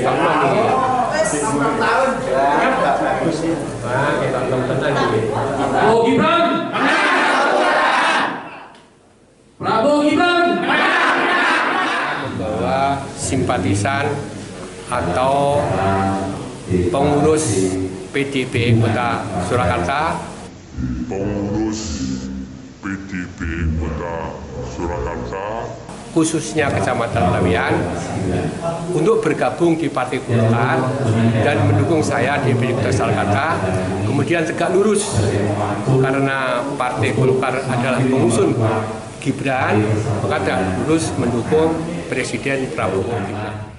Kamu nih. Nah, kita tonton lagi. Prabowo Gibran. Prabowo Gibran. Bahwa simpatisan atau pengurus PDIP Kota Surakarta khususnya Kecamatan Lawian untuk bergabung di Partai Golkar dan mendukung saya di PDIP Kota Surakarta, kemudian tegak lurus karena Partai Golkar adalah pengusung Gibran, maka tegak lurus mendukung Presiden Prabowo Gibran.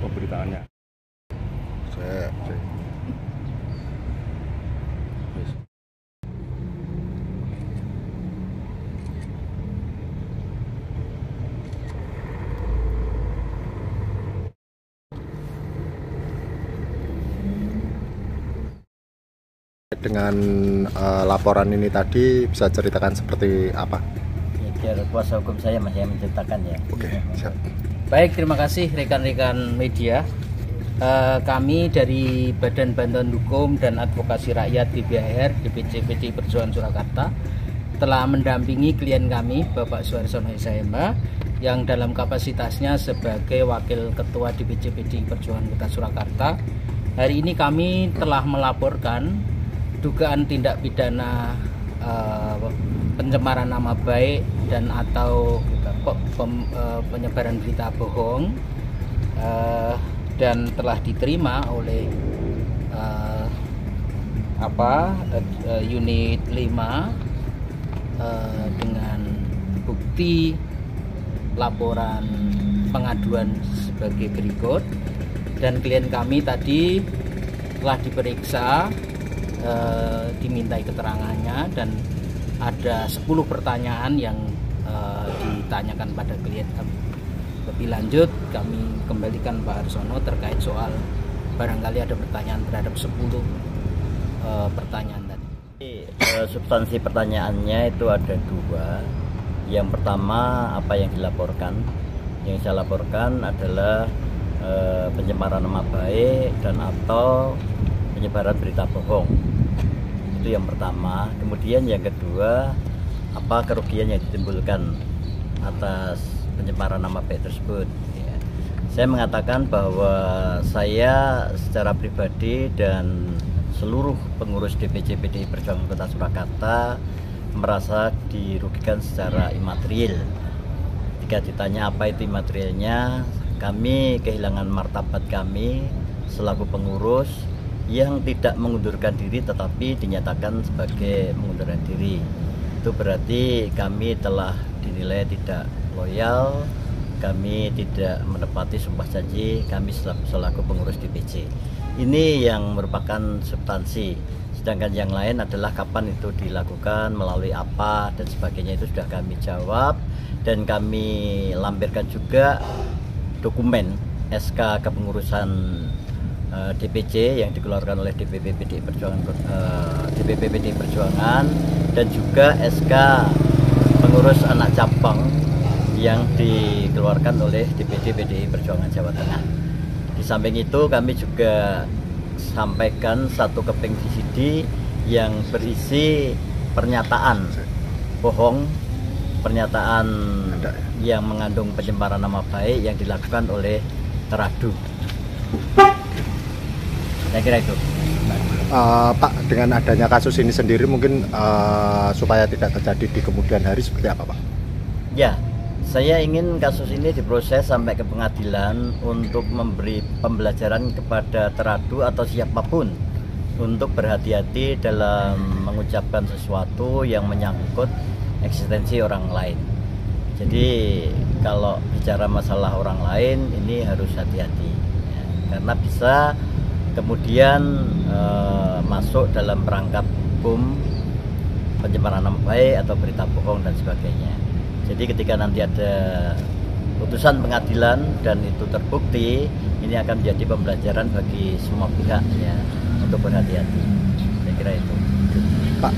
Pemberitaannya. Dengan laporan ini tadi bisa ceritakan seperti apa? Ya, biar kuasa hukum saya masih menceritakan ya. Oke, siap. Baik, terima kasih rekan-rekan media. Kami dari Badan Bantuan Hukum dan Advokasi Rakyat BBHR DPC PDI Perjuangan Surakarta telah mendampingi klien kami Bapak Suharsono SMH yang dalam kapasitasnya sebagai Wakil Ketua DPC PDI Perjuangan Kota Surakarta. Hari ini kami telah melaporkan dugaan tindak pidana pencemaran nama baik dan atau penyebaran berita bohong dan telah diterima oleh unit 5 dengan bukti laporan pengaduan sebagai berikut. Dan klien kami tadi telah diperiksa, dimintai keterangannya, dan ada 10 pertanyaan yang ditanyakan pada klien kami. Lebih lanjut kami kembalikan Pak Harsono terkait soal barangkali ada pertanyaan terhadap 10 pertanyaan tadi. Substansi pertanyaannya itu ada 2. Yang pertama, apa yang dilaporkan? Yang saya laporkan adalah pencemaran nama baik dan atau penyebaran berita bohong. Itu yang pertama. Kemudian yang kedua, apa kerugian yang ditimbulkan atas pencemaran nama baik tersebut ya. Saya mengatakan bahwa saya secara pribadi dan seluruh pengurus DPC PDI Perjuangan Kota Surakarta merasa dirugikan secara imaterial. Jika ditanya apa itu imaterialnya, kami kehilangan martabat kami selaku pengurus yang tidak mengundurkan diri tetapi dinyatakan sebagai mengundurkan diri. Itu berarti kami telah dinilai tidak loyal, kami tidak menepati sumpah janji kami selaku pengurus DPC. Ini yang merupakan substansi. Sedangkan yang lain adalah kapan itu dilakukan, melalui apa dan sebagainya, itu sudah kami jawab. Dan kami lampirkan juga dokumen SK kepengurusan DPC yang dikeluarkan oleh DPP PDI Perjuangan dan juga SK pengurus anak cabang yang dikeluarkan oleh DPD PDI Perjuangan Jawa Tengah. Di samping itu kami juga sampaikan satu keping VCD yang berisi pernyataan bohong, pernyataan yang mengandung pencemaran nama baik yang dilakukan oleh Teradu. Saya kira itu. Pak, dengan adanya kasus ini sendiri mungkin supaya tidak terjadi di kemudian hari seperti apa, Pak? Ya, saya ingin kasus ini diproses sampai ke pengadilan untuk memberi pembelajaran kepada Teradu atau siapapun untuk berhati-hati dalam mengucapkan sesuatu yang menyangkut eksistensi orang lain. Jadi kalau bicara masalah orang lain ini harus hati-hati ya, karena bisa kemudian masuk dalam perangkap hukum pencemaran nama baik atau berita bohong dan sebagainya. Jadi ketika nanti ada putusan pengadilan dan itu terbukti, ini akan menjadi pembelajaran bagi semua pihak ya untuk berhati-hati. Saya kira itu. Pak,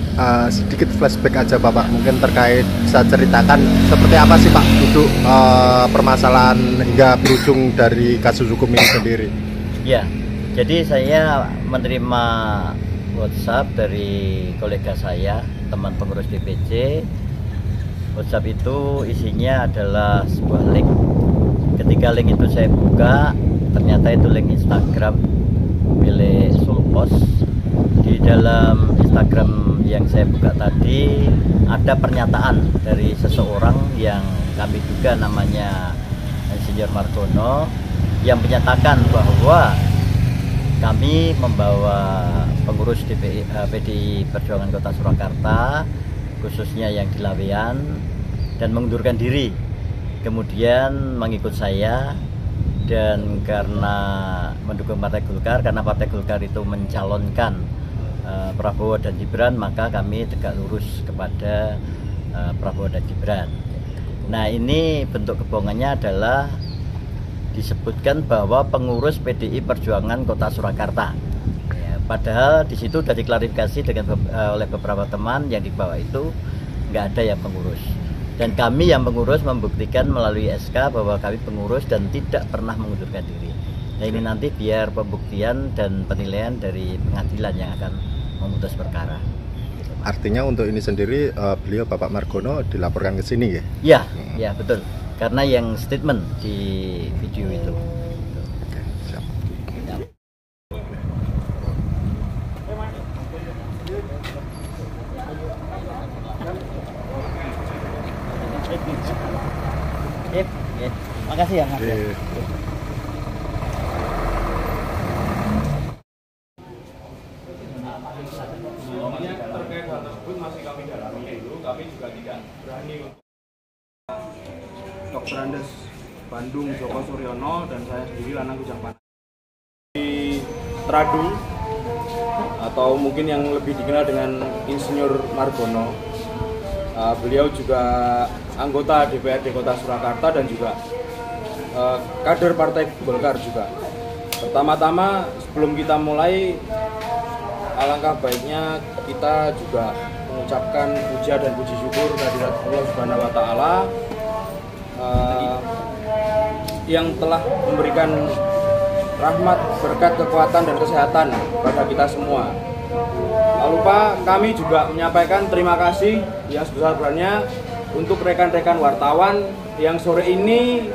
sedikit flashback aja Pak, mungkin terkait bisa ceritakan seperti apa sih Pak duduk permasalahan hingga berujung dari kasus hukum ini sendiri? Ya, jadi saya menerima WhatsApp dari kolega saya, teman pengurus DPC. WhatsApp itu isinya adalah sebuah link. Ketika link itu saya buka, ternyata itu link Instagram milik Sulpos. Di dalam Instagram yang saya buka tadi ada pernyataan dari seseorang yang kami duga namanya Insinyur Margono yang menyatakan bahwa kami membawa pengurus PDI Perjuangan Kota Surakarta khususnya yang di Laweyan dan mengundurkan diri, kemudian mengikut saya. Dan karena mendukung Partai Golkar, karena Partai Golkar itu mencalonkan Prabowo dan Gibran, maka kami tegak lurus kepada Prabowo dan Gibran. Nah, ini bentuk kebohongannya adalah disebutkan bahwa pengurus PDI Perjuangan Kota Surakarta. Ya, padahal di situ sudah diklarifikasi oleh beberapa teman yang di bawah itu nggak ada yang pengurus. Dan kami yang pengurus membuktikan melalui SK bahwa kami pengurus dan tidak pernah mengundurkan diri. Nah, ini nanti biar pembuktian dan penilaian dari pengadilan yang akan memutus perkara. Artinya untuk ini sendiri beliau Bapak Margono dilaporkan ke sini ya? Ya, ya betul. Karena yang statement di video itu. Oke, siap. Makasih ya Mas. Terkait hal tersebut masih kami dalami dulu, kami juga tidak berani. Dr. Andes Bandung Joko Suryono dan saya sendiri Lanang Kujang Panas di Tradu atau mungkin yang lebih dikenal dengan Insinyur Margono. Beliau juga anggota DPRD Kota Surakarta dan juga kader Partai Golkar juga. Pertama-tama sebelum kita mulai, alangkah baiknya kita juga mengucapkan puja dan puji syukur kehadirat Allah Subhanahu wa Ta'ala yang telah memberikan rahmat, berkat, kekuatan dan kesehatan pada kita semua. Lalu Pak, kami juga menyampaikan terima kasih yang sebesar-besarnya untuk rekan-rekan wartawan yang sore ini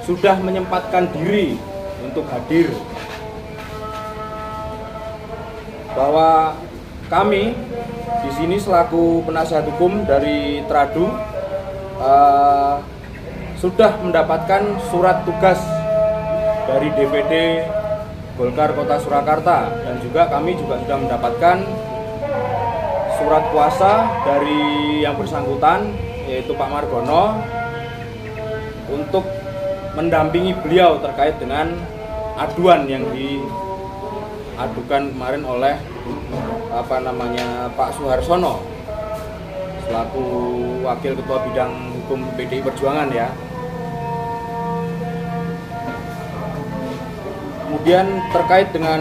sudah menyempatkan diri untuk hadir. Bahwa kami di sini selaku penasihat hukum dari Tradu sudah mendapatkan surat tugas dari DPD Golkar Kota Surakarta dan juga kami juga sudah mendapatkan surat kuasa dari yang bersangkutan yaitu Pak Margono untuk mendampingi beliau terkait dengan aduan yang diadukan kemarin oleh Pak Suharsono selaku Wakil Ketua Bidang Hukum PDI Perjuangan ya. Kemudian terkait dengan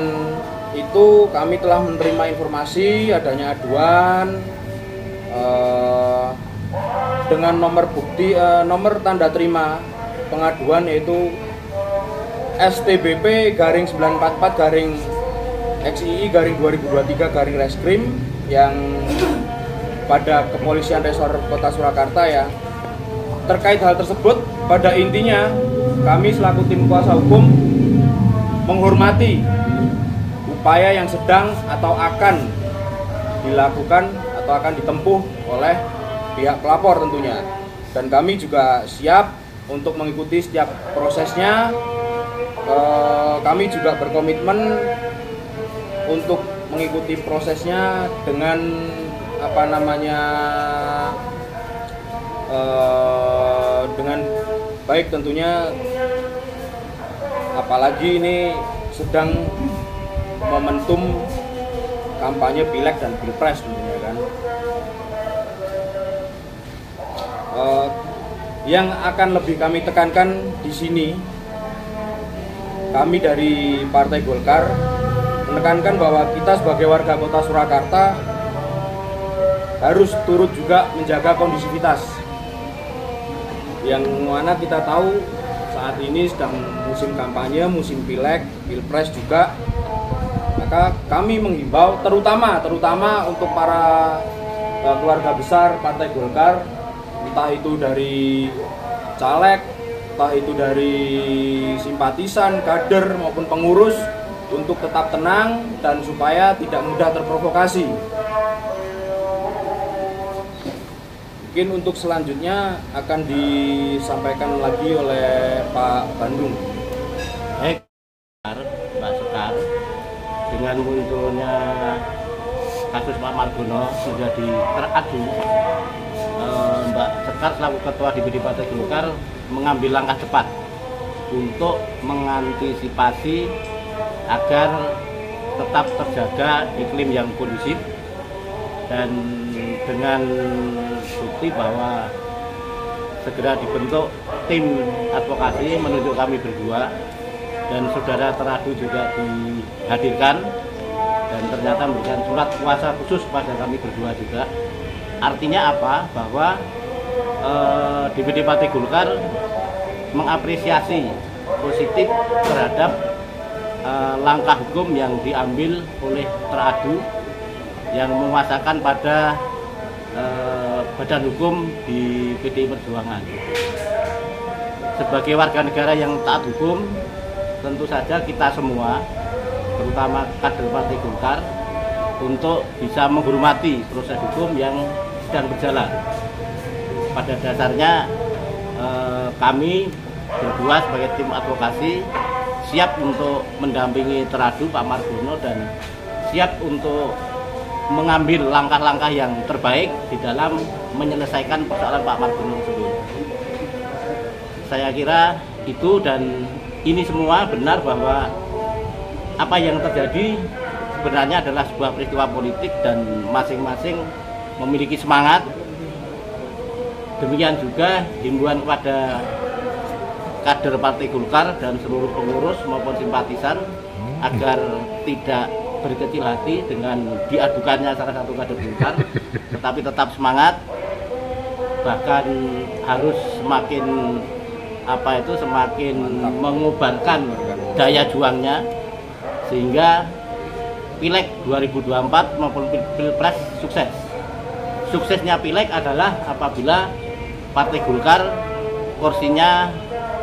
itu kami telah menerima informasi adanya aduan dengan nomor bukti nomor tanda terima pengaduan yaitu STBP garing 944 garing XII garing 2023 garing Reskrim yang pada Kepolisian Resor Kota Surakarta ya. Terkait hal tersebut, pada intinya kami selaku tim kuasa hukum menghormati upaya yang sedang atau akan dilakukan atau akan ditempuh oleh pihak pelapor tentunya. Dan kami juga siap untuk mengikuti setiap prosesnya. Kami juga berkomitmen untuk mengikuti prosesnya dengan apa namanya dengan baik tentunya, apalagi ini sedang momentum kampanye pileg dan pilpres tentunya kan. Yang akan lebih kami tekankan di sini, kami dari Partai Golkar menekankan bahwa kita sebagai warga Kota Surakarta harus turut juga menjaga kondisivitas. Yang mana kita tahu saat ini sedang musim kampanye, musim pileg, pilpres juga. Maka kami menghimbau terutama untuk para keluarga besar Partai Golkar, entah itu dari caleg, entah itu dari simpatisan, kader maupun pengurus, untuk tetap tenang dan supaya tidak mudah terprovokasi. Mungkin untuk selanjutnya akan disampaikan lagi oleh Pak Bandung. Baik, Mbak Sekar, dengan munculnya kasus Pak Margono menjadi teradu, Mbak Sekar selaku Ketua DPD Partai Golkar mengambil langkah cepat untuk mengantisipasi agar tetap terjaga iklim yang kondusif, dan dengan bukti bahwa segera dibentuk tim advokasi menunjuk kami berdua, dan saudara teradu juga dihadirkan dan ternyata memberikan surat kuasa khusus pada kami berdua juga. Artinya apa? Bahwa DPD Partai Golkar mengapresiasi positif terhadap langkah hukum yang diambil oleh teradu yang memuasakan pada badan hukum di PDI Perjuangan. Sebagai warga negara yang taat hukum, tentu saja kita semua, terutama kader Partai Golkar, untuk bisa menghormati proses hukum yang sedang berjalan. Pada dasarnya kami berdua sebagai tim advokasi siap untuk mendampingi teradu Pak Margono dan siap untuk mengambil langkah-langkah yang terbaik di dalam menyelesaikan persoalan Pak Margono tersebut. Saya kira itu, dan ini semua benar bahwa apa yang terjadi sebenarnya adalah sebuah peristiwa politik dan masing-masing memiliki semangat. Demikian juga himbauan kepada kader Partai Golkar dan seluruh pengurus maupun simpatisan agar tidak berkecil hati dengan diadukannya salah satu kader Golkar, tetapi tetap semangat, bahkan harus semakin semakin mengobarkan daya juangnya sehingga Pileg 2024 maupun Pilpres sukses. Suksesnya Pileg adalah apabila Partai Golkar kursinya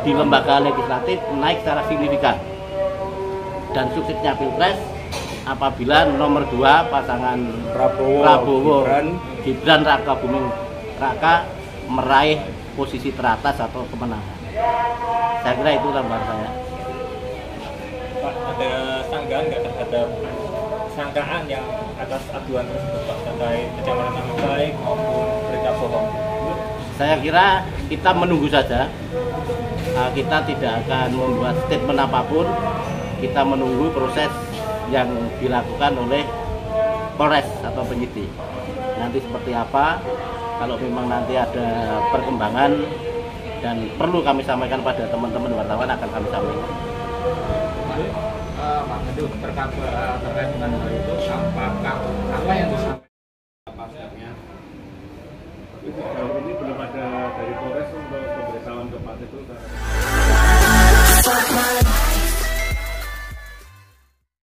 di lembaga legislatif naik secara signifikan, dan suksesnya Pilpres apabila nomor 2 pasangan Prabowo Gibran Raka Buming Raka meraih posisi teratas atau kemenangan. Saya kira itu gambar saya. Pak, ada sanggahan nggak terhadap sangkaan yang atas aduan tersebut, Pak, terkait pencemaran nama baik maupun berita bohong? Saya kira kita menunggu saja. Kita tidak akan membuat statement apapun. Kita menunggu proses yang dilakukan oleh Polres atau penyidik. Nanti seperti apa, kalau memang nanti ada perkembangan dan perlu kami sampaikan pada teman-teman wartawan, akan kami sampaikan. Pak Mendu, terkait dengan hal itu, apa yang disampaikan pasnya? Sejauh ini belum ada dari Polres untuk pemberitahuan ke Partai Golkar.